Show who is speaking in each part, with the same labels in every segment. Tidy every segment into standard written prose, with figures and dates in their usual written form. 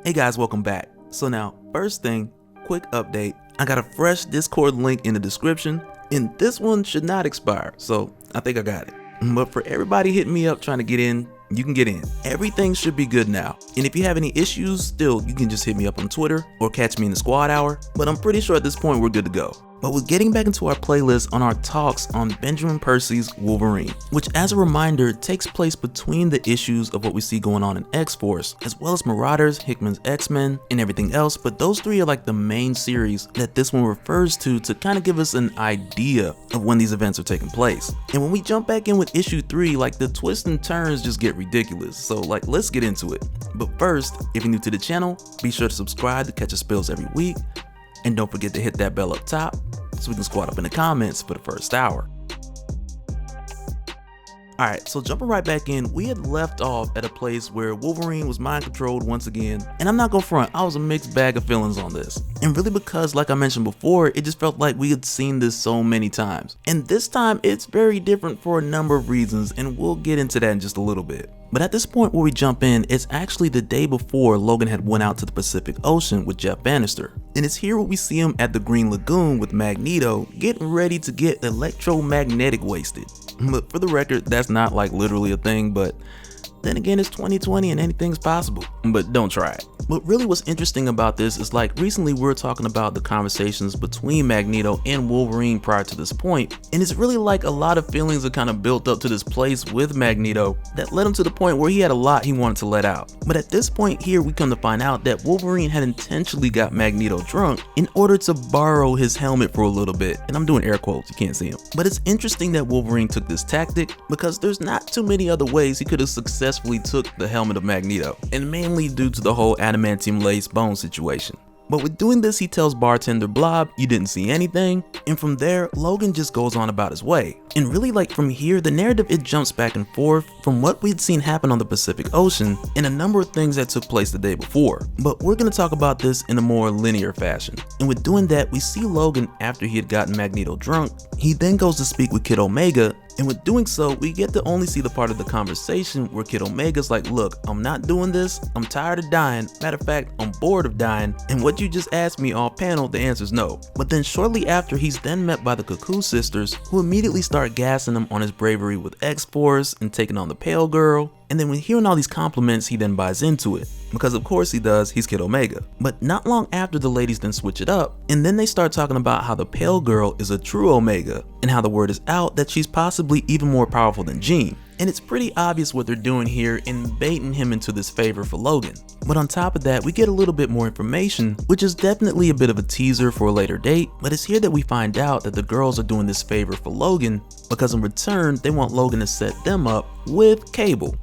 Speaker 1: Hey guys, welcome back. So now, first thing, quick update. I got a fresh Discord link in the description, and this one should not expire, so I think I got it. But for everybody hitting me up trying to get in, you can get in. Everything should be good now. And if you have any issues, still, you can just hit me up on Twitter or catch me in the squad hour, but I'm pretty sure at this point we're good to go. But we're getting back into our playlist on our talks on Benjamin Percy's Wolverine, which as a reminder takes place between the issues of what we see going on in X-Force, as well as Marauders, Hickman's X-Men, and everything else, but those three are like the main series that this one refers to kind of give us an idea of when these events are taking place. And when we jump back in with issue 3, like the twists and turns just get ridiculous, so like let's get into it. But first, if you're new to the channel, be sure to subscribe to catch us spills every week, and don't forget to hit that bell up top so we can squad up in the comments for the first hour. Alright, so jumping right back in, we had left off at a place where Wolverine was mind controlled once again, and I'm not gonna front, I was a mixed bag of feelings on this. And really because, like I mentioned before, it just felt like we had seen this so many times. And this time, it's very different for a number of reasons, and we'll get into that in just a little bit. But at this point where we jump in, it's actually the day before Logan had went out to the Pacific Ocean with Jeff Bannister. And it's here where we see him at the Green Lagoon with Magneto getting ready to get electromagnetic wasted. But for the record, that's not like literally a thing, but then again, it's 2020 and anything's possible, but don't try it. But really what's interesting about this is like recently we were talking about the conversations between Magneto and Wolverine prior to this point, and it's really like a lot of feelings are kind of built up to this place with Magneto that led him to the point where he had a lot he wanted to let out. But at this point here, we come to find out that Wolverine had intentionally got Magneto drunk in order to borrow his helmet for a little bit, and I'm doing air quotes, you can't see him. But it's interesting that Wolverine took this tactic because there's not too many other ways he could have successfully took the helmet of Magneto, and mainly due to the whole adamantium lace bone situation. But with doing this, he tells bartender Blob, "You didn't see anything," and from there, Logan just goes on about his way. And really like from here, the narrative it jumps back and forth from what we'd seen happen on the Pacific Ocean and a number of things that took place the day before. But we're gonna talk about this in a more linear fashion. And with doing that, we see Logan after he had gotten Magneto drunk. He then goes to speak with Kid Omega, and with doing so, we get to only see the part of the conversation where Kid Omega's like, "Look, I'm not doing this, I'm tired of dying, matter of fact, I'm bored of dying, and what you just asked me off panel, the answer's no." But then shortly after, he's then met by the Cuckoo sisters, who immediately start gassing him on his bravery with X-Force and taking on the Pale Girl. And then when hearing all these compliments, he then buys into it. Because of course he does, he's Kid Omega. But not long after, the ladies then switch it up, and then they start talking about how the Pale Girl is a true Omega, and how the word is out that she's possibly even more powerful than Jean. And it's pretty obvious what they're doing here in baiting him into this favor for Logan. But on top of that, we get a little bit more information, which is definitely a bit of a teaser for a later date, but it's here that we find out that the girls are doing this favor for Logan because in return, they want Logan to set them up with Cable,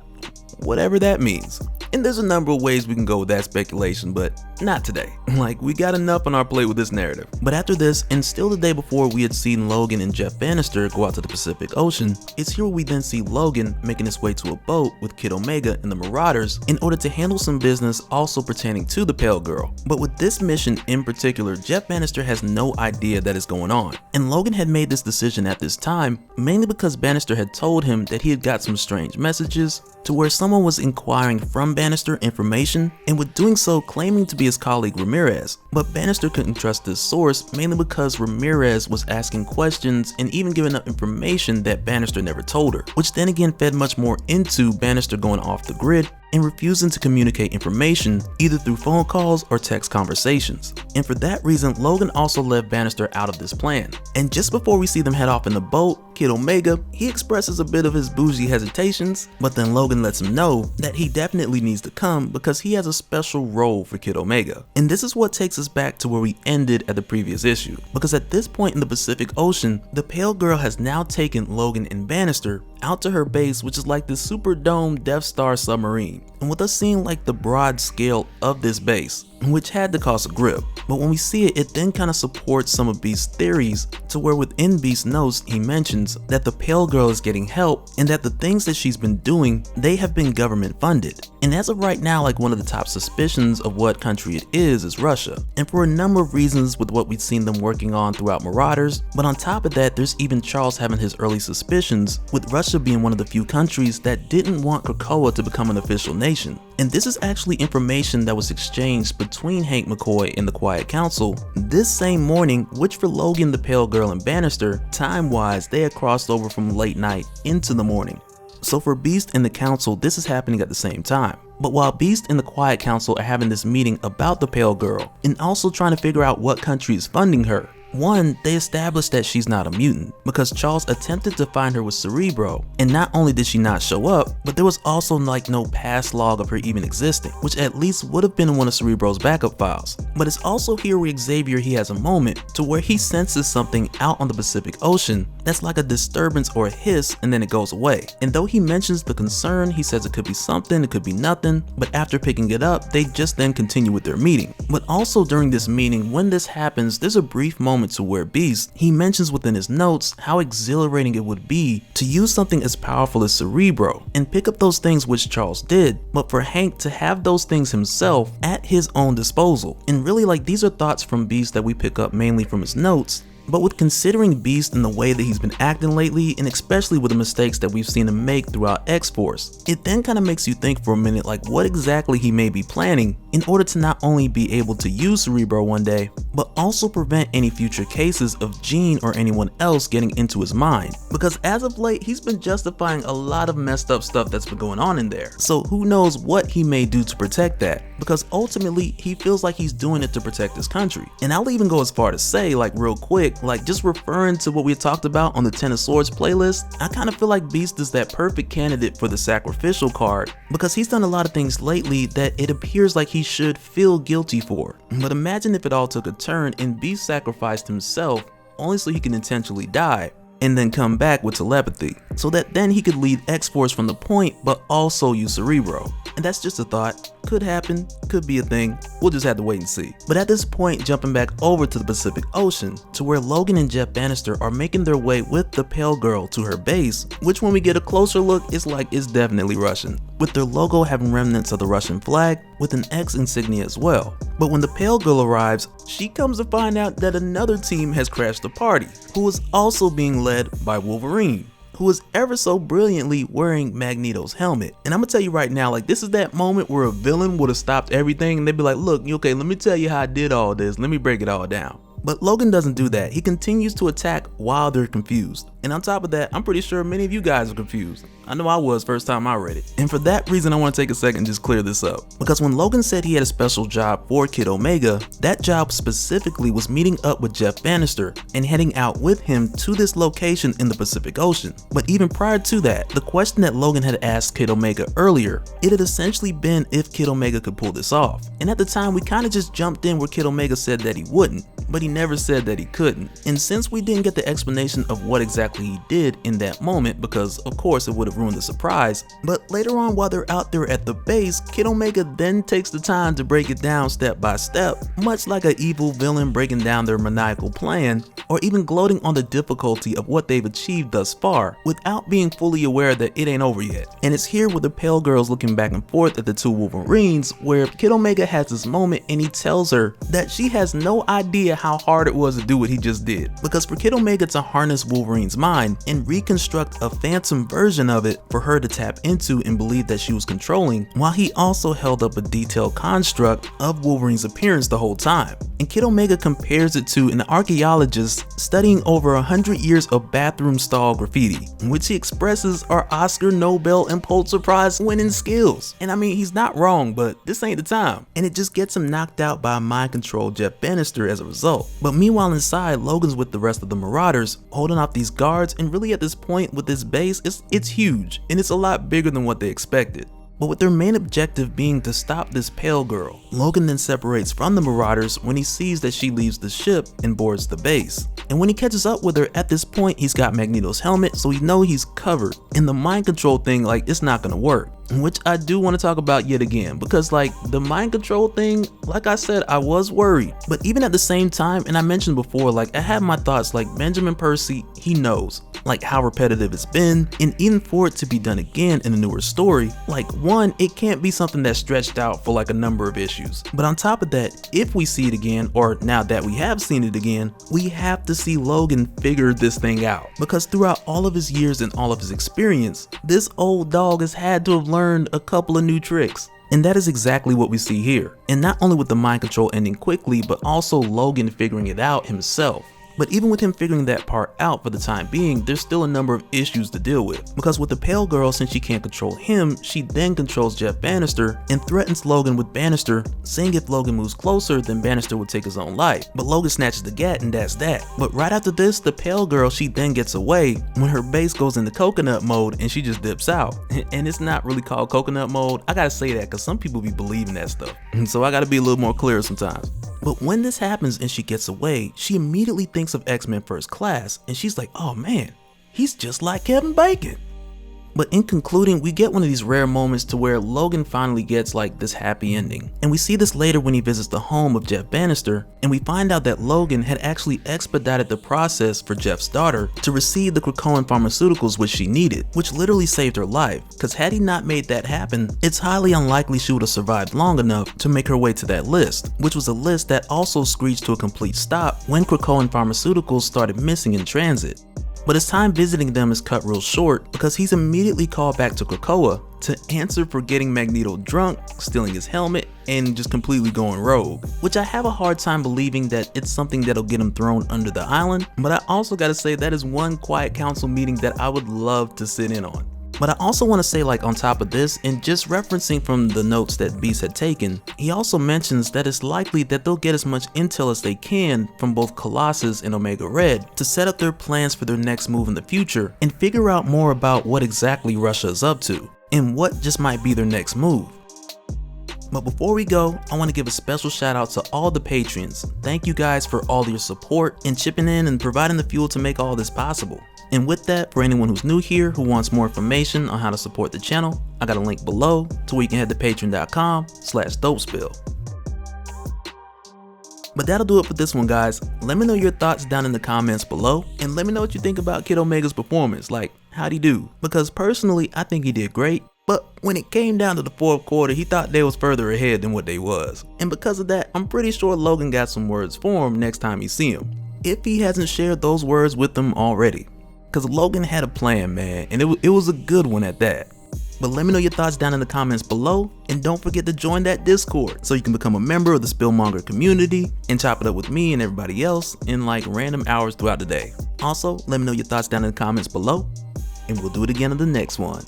Speaker 1: whatever that means. And there's a number of ways we can go with that speculation, but not today. Like, we got enough on our plate with this narrative. But after this, and still the day before we had seen Logan and Jeff Bannister go out to the Pacific Ocean, it's here we then see Logan making his way to a boat with Kid Omega and the Marauders in order to handle some business also pertaining to the Pale Girl. But with this mission in particular, Jeff Bannister has no idea that is going on. And Logan had made this decision at this time, mainly because Bannister had told him that he had got some strange messages to where someone was inquiring from Bannister information, and with doing so claiming to be his colleague Ramirez. But Bannister couldn't trust this source, mainly because Ramirez was asking questions and even giving up information that Bannister never told her, which then again fed much more into Bannister going off the grid and refusing to communicate information either through phone calls or text conversations. And for that reason, Logan also left Bannister out of this plan. And just before we see them head off in the boat, Kid Omega, he expresses a bit of his bougie hesitations, but then Logan lets him know that he definitely needs to come because he has a special role for Kid Omega. And this is what takes us back to where we ended at the previous issue, because at this point in the Pacific Ocean, the Pale Girl has now taken Logan and Bannister out to her base, which is like this super dome Death Star submarine. And with us seeing like the broad scale of this base, which had to cause a grip. But when we see it, it then kind of supports some of Beast's theories, to where within Beast's notes he mentions that the Pale Girl is getting help and that the things that she's been doing, they have been government funded. And as of right now, like one of the top suspicions of what country it is Russia. And for a number of reasons with what we've seen them working on throughout Marauders, but on top of that, there's even Charles having his early suspicions, with Russia being one of the few countries that didn't want Krakoa to become an official nation. And this is actually information that was exchanged between Hank McCoy and the Quiet Council this same morning, which for Logan, the Pale Girl, and Bannister, time-wise, they had crossed over from late night into the morning. So for Beast and the Council, this is happening at the same time. But while Beast and the Quiet Council are having this meeting about the Pale Girl, and also trying to figure out what country is funding her, one, they established that she's not a mutant, because Charles attempted to find her with Cerebro, and not only did she not show up, but there was also like no past log of her even existing, which at least would have been in one of Cerebro's backup files. But it's also here where Xavier, he has a moment to where he senses something out on the Pacific Ocean that's like a disturbance or a hiss, and then it goes away. And though he mentions the concern, he says it could be something, it could be nothing, but after picking it up, they just then continue with their meeting. But also during this meeting, when this happens, there's a brief moment to where Beast, he mentions within his notes how exhilarating it would be to use something as powerful as Cerebro and pick up those things which Charles did, but for Hank to have those things himself at his own disposal. And really, like, these are thoughts from Beast that we pick up mainly from his notes. But with considering Beast and the way that he's been acting lately, and especially with the mistakes that we've seen him make throughout X-Force, it then kind of makes you think for a minute like what exactly he may be planning in order to not only be able to use Cerebro one day, but also prevent any future cases of Jean or anyone else getting into his mind. Because as of late, he's been justifying a lot of messed up stuff that's been going on in there. So who knows what he may do to protect that, because ultimately he feels like he's doing it to protect his country. And I'll even go as far to say, like real quick, like just referring to what we talked about on the Ten of Swords playlist, I kind of feel like Beast is that perfect candidate for the sacrificial card, because he's done a lot of things lately that it appears like he should feel guilty for. But imagine if it all took a turn and Beast sacrificed himself only so he can intentionally die and then come back with telepathy, so that then he could lead X-Force from the point but also use Cerebro. And that's just a thought. Could happen, could be a thing, we'll just have to wait and see. But at this point, jumping back over to the Pacific Ocean, to where Logan and Jeff Bannister are making their way with the Pale Girl to her base, which when we get a closer look, it's like it's definitely Russian, with their logo having remnants of the Russian flag with an X insignia as well. But when the Pale Girl arrives, she comes to find out that another team has crashed the party, who is also being led by Wolverine, who is ever so brilliantly wearing Magneto's helmet. And I'm gonna tell you right now, like, this is that moment where a villain would have stopped everything and they'd be like, look, okay, let me tell you how I did all this, let me break it all down. But Logan doesn't do that. He continues to attack while they're confused. And on top of that, I'm pretty sure many of you guys are confused. I know I was first time I read it. And for that reason, I want to take a second and just clear this up. Because when Logan said he had a special job for Kid Omega, that job specifically was meeting up with Jeff Bannister and heading out with him to this location in the Pacific Ocean. But even prior to that, the question that Logan had asked Kid Omega earlier, it had essentially been if Kid Omega could pull this off. And at the time, we kind of just jumped in where Kid Omega said that he wouldn't, but he never said that he couldn't. And since we didn't get the explanation of what exactly he did in that moment, because of course it would have ruined the surprise, but later on while they're out there at the base, Kid Omega then takes the time to break it down step by step, much like an evil villain breaking down their maniacal plan, or even gloating on the difficulty of what they've achieved thus far, without being fully aware that it ain't over yet. And it's here where the Pale Girl's looking back and forth at the two Wolverines, where Kid Omega has this moment and he tells her that she has no idea how hard it was to do what he just did. Because for Kid Omega to harness Wolverine's mind and reconstruct a phantom version of it for her to tap into and believe that she was controlling, while he also held up a detailed construct of Wolverine's appearance the whole time. And Kid Omega compares it to an archaeologist studying over 100 years of bathroom stall graffiti, which he expresses are Oscar, Nobel, and Pulitzer Prize winning skills. And I mean, he's not wrong, but this ain't the time. And it just gets him knocked out by mind-controlled Jeff Bannister as a result. But meanwhile inside, Logan's with the rest of the Marauders, holding off these guards, and really at this point with this base, it's huge, and it's a lot bigger than what they expected. But with their main objective being to stop this Pale Girl, Logan then separates from the Marauders when he sees that she leaves the ship and boards the base. And when he catches up with her at this point, he's got Magneto's helmet, so we know he's covered. And the mind control thing, like, it's not gonna work. Which I do want to talk about yet again, because like the mind control thing, like I said, I was worried. But even at the same time, and I mentioned before, like I had my thoughts, like Benjamin Percy, he knows like how repetitive it's been, and even for it to be done again in a newer story, like one, it can't be something that's stretched out for like a number of issues. But on top of that, if we see it again, or now that we have seen it again, we have to see Logan figure this thing out, because throughout all of his years and all of his experience, this old dog has had to have learned a couple of new tricks. And that is exactly what we see here. And not only with the mind control ending quickly, but also Logan figuring it out himself. But even with him figuring that part out for the time being, there's still a number of issues to deal with. Because with the Pale Girl, since she can't control him, she then controls Jeff Bannister and threatens Logan with Bannister, saying if Logan moves closer, then Bannister would take his own life. But Logan snatches the gat and that's that. But right after this, the Pale Girl, she then gets away when her base goes into coconut mode and she just dips out. And it's not really called coconut mode. I gotta say that because some people be believing that stuff. So I gotta be a little more clear sometimes. But when this happens and she gets away, she immediately thinks of X-Men First Class and she's like, oh man, he's just like Kevin Bacon. But in concluding, we get one of these rare moments to where Logan finally gets like this happy ending. And we see this later when he visits the home of Jeff Bannister, and we find out that Logan had actually expedited the process for Jeff's daughter to receive the Krakoan pharmaceuticals which she needed, which literally saved her life, because had he not made that happen, it's highly unlikely she would have survived long enough to make her way to that list, which was a list that also screeched to a complete stop when Krakoan pharmaceuticals started missing in transit. But his time visiting them is cut real short because he's immediately called back to Krakoa to answer for getting Magneto drunk, stealing his helmet, and just completely going rogue. Which I have a hard time believing that it's something that'll get him thrown under the island, but I also gotta say that is one quiet council meeting that I would love to sit in on. But I also want to say, like, on top of this, and just referencing from the notes that Beast had taken, he also mentions that it's likely that they'll get as much intel as they can from both Colossus and Omega Red to set up their plans for their next move in the future and figure out more about what exactly Russia is up to and what just might be their next move. But before we go, I want to give a special shout out to all the patrons. Thank you guys for all your support and chipping in and providing the fuel to make all this possible. And with that, for anyone who's new here who wants more information on how to support the channel, I got a link below to where you can head to patreon.com/Dopespill. But that'll do it for this one, guys. Let me know your thoughts down in the comments below, and let me know what you think about Kid Omega's performance. Like, how'd he do? Because personally, I think he did great. But when it came down to the fourth quarter, he thought they was further ahead than what they was. And because of that, I'm pretty sure Logan got some words for him next time you see him, if he hasn't shared those words with them already. Because Logan had a plan, man, and it was a good one at that. But let me know your thoughts down in the comments below, and don't forget to join that Discord so you can become a member of the Spillmonger community and chop it up with me and everybody else in like random hours throughout the day. Also, let me know your thoughts down in the comments below, and we'll do it again in the next one.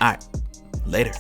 Speaker 1: Alright, later.